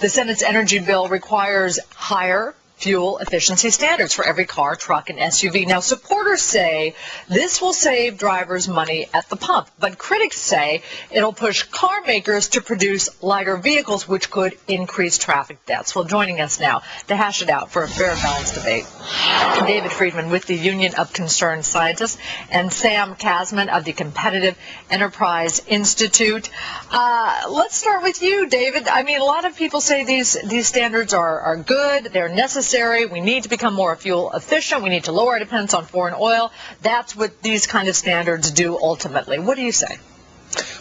The Senate's energy bill requires higher fuel efficiency standards for every car, truck, and SUV. Now, supporters say this will save drivers money at the pump, but critics say it'll push car makers to produce lighter vehicles, which could increase traffic deaths. Well, joining us now to hash it out for a fair, balanced debate, David Friedman with the Union of Concerned Scientists and Sam Kazman of the Competitive Enterprise Institute. Let's start with you, David. I mean, a lot of people say these standards are good, they're necessary. We need to become more fuel efficient. We need to lower our dependence on foreign oil. That's what these kind of standards do ultimately. What do you say?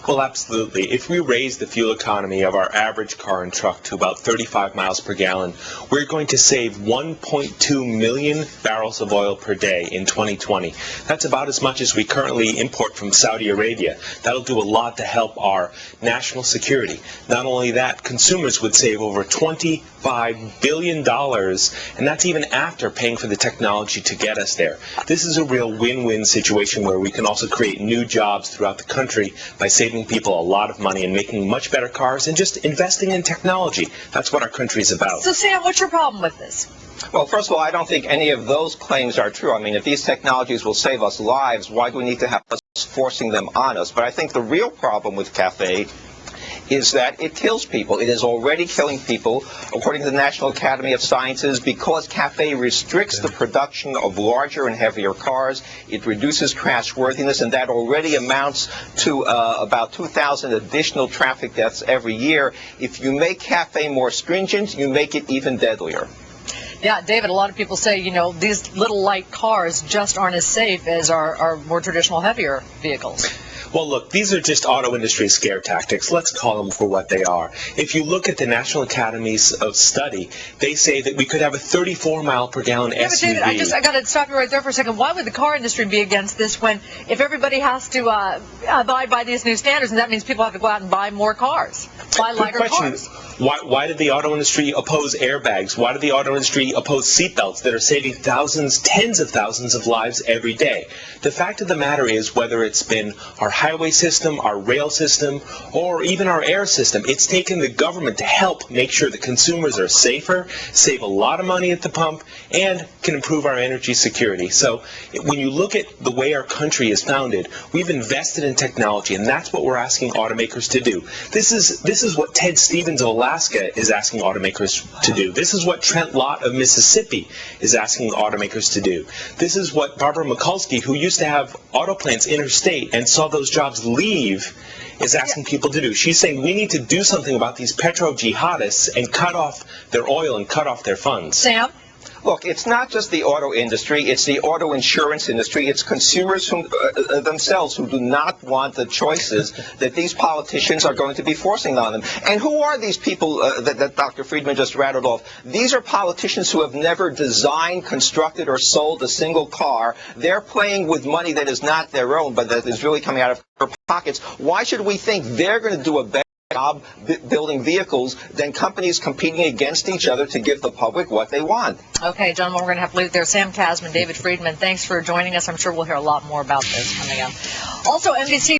Well, absolutely. If we raise the fuel economy of our average car and truck to about 35 miles per gallon, we're going to save 1.2 million barrels of oil per day in 2020. That's about as much as we currently import from Saudi Arabia. That'll do a lot to help our national security. Not only that, consumers would save over $25 billion, and that's even after paying for the technology to get us there. This is a real win-win situation where we can also create new jobs throughout the country by saving people a lot of money and making much better cars and just investing in technology. That's what our country is about. So, Sam, what's your problem with this? Well, first of all, I don't think any of those claims are true. I mean, if these technologies will save us lives, why do we need to have us forcing them on us? But I think the real problem with CAFE is that it kills people. It is already killing people, according to the National Academy of Sciences, because CAFE restricts the production of larger and heavier cars. It reduces crashworthiness, and that already amounts to about 2,000 additional traffic deaths every year. If you make CAFE more stringent, you make it even deadlier. Yeah, David, a lot of people say, you know, these little light cars just aren't as safe as our more traditional heavier vehicles. Well, look, these are just auto industry scare tactics. Let's call them for what they are. If you look at the National Academies of Study, they say that we could have a 34 mile per gallon Yeah, SUV. but David, I got to stop you right there for a second. Why would the car industry be against this when, if everybody has to abide by these new standards, and that means people have to go out and buy more cars, buy lighter cars? Why did the auto industry oppose airbags? Why did the auto industry oppose seatbelts that are saving thousands, tens of thousands of lives every day? The fact of the matter is, whether it's been our highway system, our rail system, or even our air system, it's taken the government to help make sure that consumers are safer, save a lot of money at the pump, and can improve our energy security. So when you look at the way our country is founded, we've invested in technology, and that's what we're asking automakers to do. This is what Ted Stevens of Alaska is asking automakers to do. This is what Trent Lott of Mississippi is asking automakers to do. This is what Barbara Mikulski, who used to have auto plants interstate and saw those jobs leave, is asking people to do. She's saying we need to do something about these petro jihadists and cut off their oil and cut off their funds. Sam? Look, it's not just the auto industry, it's the auto insurance industry, it's consumers themselves who do not want the choices that these politicians are going to be forcing on them. And who are these people that Dr. Friedman just rattled off? These are politicians who have never designed, constructed, or sold a single car. They're playing with money that is not their own, but that is really coming out of their pockets. Why should we think they're going to do a better job building vehicles than companies competing against each other to give the public what they want? Okay, gentlemen, we're going to have to leave it there. Sam Kazman, David Friedman, thanks for joining us. I'm sure we'll hear a lot more about this coming up. Also, NBC